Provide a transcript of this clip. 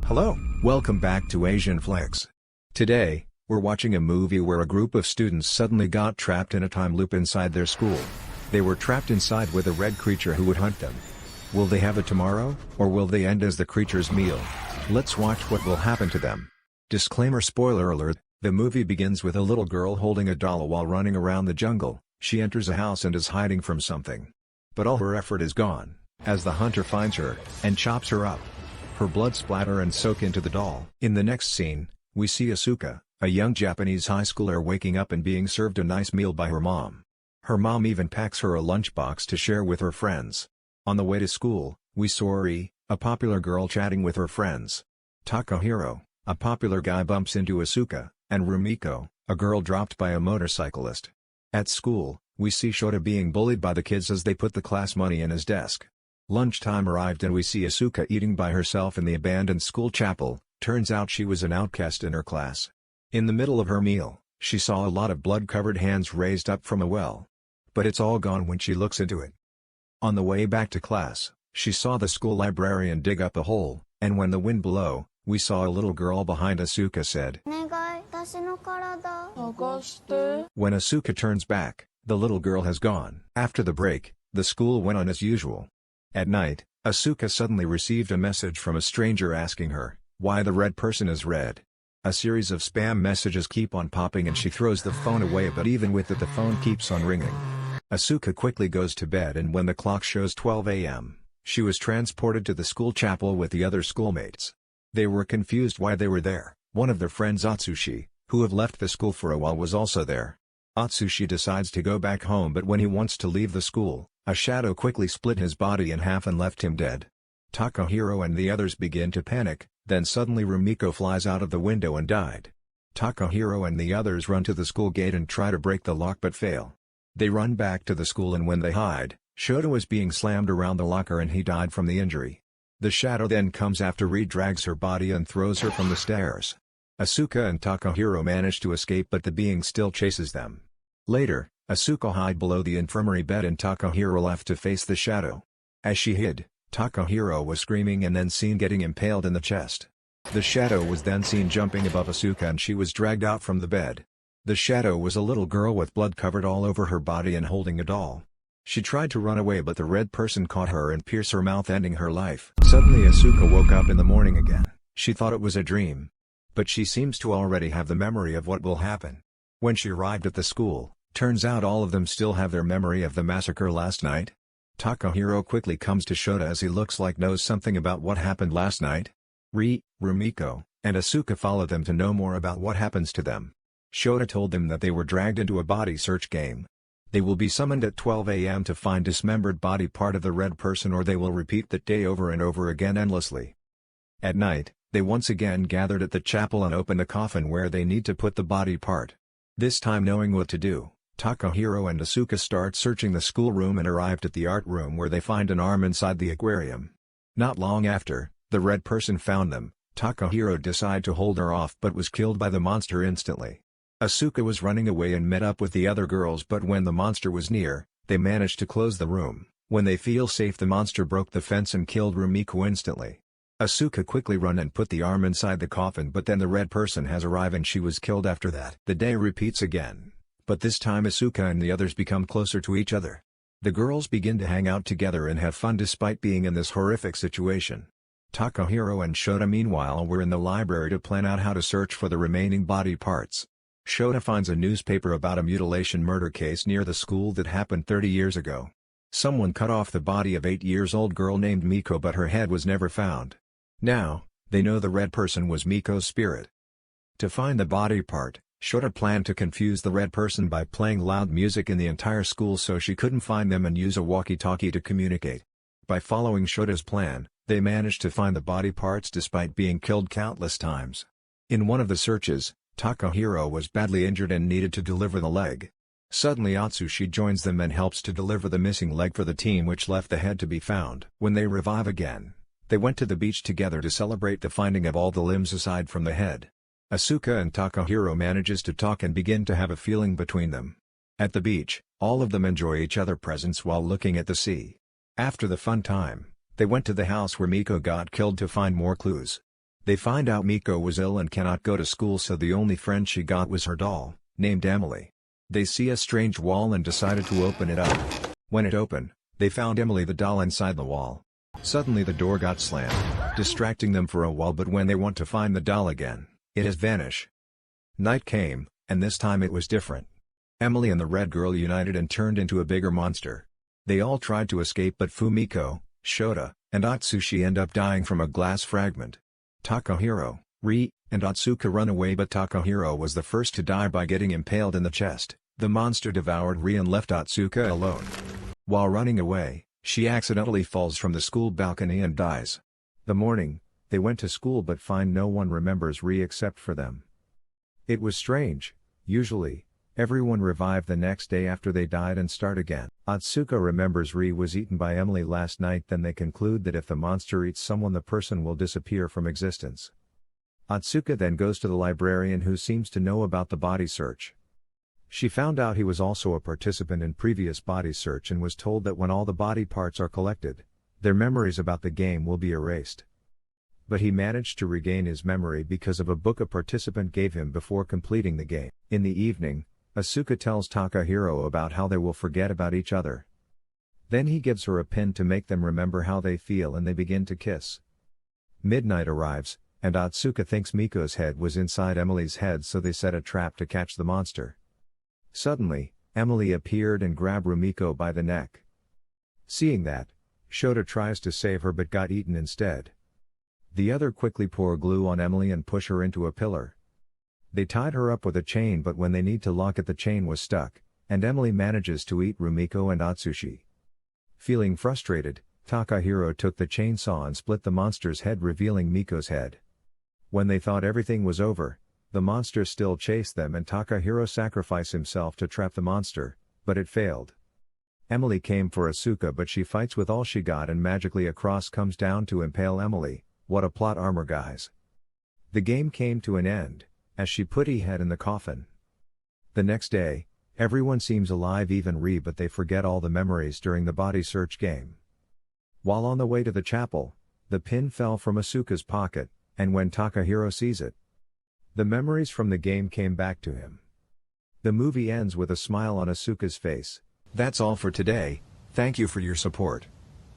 Hello, welcome back to Asian Flicks. Today, we're watching a movie where a group of students suddenly got trapped in a time loop inside their school. They were trapped inside with a red creature who would hunt them. Will they have a tomorrow, or will they end as the creature's meal? Let's watch what will happen to them. Disclaimer: spoiler alert, the movie begins with a little girl holding a doll while running around the jungle. She enters a house and is hiding from something. But all her effort is gone, as the hunter finds her, and chops her up. Her blood splatter and soak into the doll. In the next scene, we see Asuka, a young Japanese high schooler waking up and being served a nice meal by her mom. Her mom even packs her a lunchbox to share with her friends. On the way to school, we saw Ri, a popular girl chatting with her friends. Takahiro, a popular guy, bumps into Asuka, and Rumiko, a girl dropped by a motorcyclist. At school, we see Shota being bullied by the kids as they put the class money in his desk. Lunchtime arrived and we see Asuka eating by herself in the abandoned school chapel. Turns out she was an outcast in her class. In the middle of her meal, she saw a lot of blood-covered hands raised up from a well. But it's all gone when she looks into it. On the way back to class, she saw the school librarian dig up a hole, and when the wind blew, we saw a little girl behind Asuka said, When Asuka turns back, the little girl has gone. After the break, the school went on as usual. At night, Asuka suddenly received a message from a stranger asking her, why the red person is red. A series of spam messages keep on popping and she throws the phone away, but even with it the phone keeps on ringing. Asuka quickly goes to bed, and when the clock shows 12 a.m., she was transported to the school chapel with the other schoolmates. They were confused why they were there. One of their friends, Atsushi, who have left the school for a while, was also there. Atsushi decides to go back home, but when he wants to leave the school, a shadow quickly split his body in half and left him dead. Takahiro and the others begin to panic, then suddenly Rumiko flies out of the window and died. Takahiro and the others run to the school gate and try to break the lock but fail. They run back to the school, and when they hide, Shota was being slammed around the locker and he died from the injury. The shadow then comes after Ri drags her body and throws her from the stairs. Asuka and Takahiro manage to escape, but the being still chases them. Later, Asuka hid below the infirmary bed and Takahiro left to face the shadow. As she hid, Takahiro was screaming and then seen getting impaled in the chest. The shadow was then seen jumping above Asuka and she was dragged out from the bed. The shadow was a little girl with blood covered all over her body and holding a doll. She tried to run away, but the red person caught her and pierced her mouth, ending her life. Suddenly Asuka woke up in the morning again. She thought it was a dream. But she seems to already have the memory of what will happen. When she arrived at the school, turns out all of them still have their memory of the massacre last night. Takahiro quickly comes to Shota as he looks like knows something about what happened last night. Ri, Rumiko, and Asuka follow them to know more about what happens to them. Shota told them that they were dragged into a body search game. They will be summoned at 12 a.m. to find dismembered body part of the red person, or they will repeat that day over and over again endlessly. At night, they once again gathered at the chapel and opened the coffin where they need to put the body part. This time, knowing what to do, Takahiro and Asuka start searching the schoolroom and arrived at the art room where they find an arm inside the aquarium. Not long after, the red person found them. Takahiro decided to hold her off but was killed by the monster instantly. Asuka was running away and met up with the other girls, but when the monster was near, they managed to close the room. When they feel safe, the monster broke the fence and killed Rumiko instantly. Asuka quickly run and put the arm inside the coffin, but then the red person has arrived and she was killed after that. The day repeats again. But this time Asuka and the others become closer to each other. The girls begin to hang out together and have fun despite being in this horrific situation. Takahiro and Shota meanwhile were in the library to plan out how to search for the remaining body parts. Shota finds a newspaper about a mutilation murder case near the school that happened 30 years ago. Someone cut off the body of 8-year-old girl named Miko, but her head was never found. Now, they know the red person was Miko's spirit. To find the body part, Shota planned to confuse the red person by playing loud music in the entire school so she couldn't find them, and use a walkie-talkie to communicate. By following Shota's plan, they managed to find the body parts despite being killed countless times. In one of the searches, Takahiro was badly injured and needed to deliver the leg. Suddenly Atsushi joins them and helps to deliver the missing leg for the team, which left the head to be found. When they revive again, they went to the beach together to celebrate the finding of all the limbs aside from the head. Asuka and Takahiro manages to talk and begin to have a feeling between them. At the beach, all of them enjoy each other's presence while looking at the sea. After the fun time, they went to the house where Miko got killed to find more clues. They find out Miko was ill and cannot go to school, so the only friend she got was her doll, named Emily. They see a strange wall and decided to open it up. When it opened, they found Emily the doll inside the wall. Suddenly the door got slammed, distracting them for a while, but when they want to find the doll again, it has vanished. Night came, and this time it was different. Emily and the red girl united and turned into a bigger monster. They all tried to escape, but Fumiko, Shota, and Atsushi end up dying from a glass fragment. Takahiro, Ri, and Atsuka run away, but Takahiro was the first to die by getting impaled in the chest. The monster devoured Ri and left Atsuka alone. While running away, she accidentally falls from the school balcony and dies. The morning, they went to school but find no one remembers Ri except for them. It was strange. Usually, everyone revived the next day after they died and start again. Atsuka remembers Ri was eaten by Emily last night. Then they conclude that if the monster eats someone, the person will disappear from existence. Atsuka then goes to the librarian, who seems to know about the body search. She found out he was also a participant in previous body search and was told that when all the body parts are collected, their memories about the game will be erased. But he managed to regain his memory because of a book a participant gave him before completing the game. In the evening, Asuka tells Takahiro about how they will forget about each other. Then he gives her a pin to make them remember how they feel, and they begin to kiss. Midnight arrives, and Atsuka thinks Miko's head was inside Emily's head, so they set a trap to catch the monster. Suddenly, Emily appeared and grabbed Rumiko by the neck. Seeing that, Shota tries to save her but got eaten instead. The other quickly pour glue on Emily and push her into a pillar. They tied her up with a chain, but when they need to lock it, the chain was stuck, and Emily manages to eat Rumiko and Atsushi. Feeling frustrated, Takahiro took the chainsaw and split the monster's head, revealing Miko's head. When they thought everything was over, the monster still chased them, and Takahiro sacrificed himself to trap the monster, but it failed. Emily came for Asuka, but she fights with all she got, and magically a cross comes down to impale Emily. What a plot armor, guys. The game came to an end, as she put E-head in the coffin. The next day, everyone seems alive, even Ri, but they forget all the memories during the body search game. While on the way to the chapel, the pin fell from Asuka's pocket, and when Takahiro sees it, the memories from the game came back to him. The movie ends with a smile on Asuka's face. That's all for today. Thank you for your support.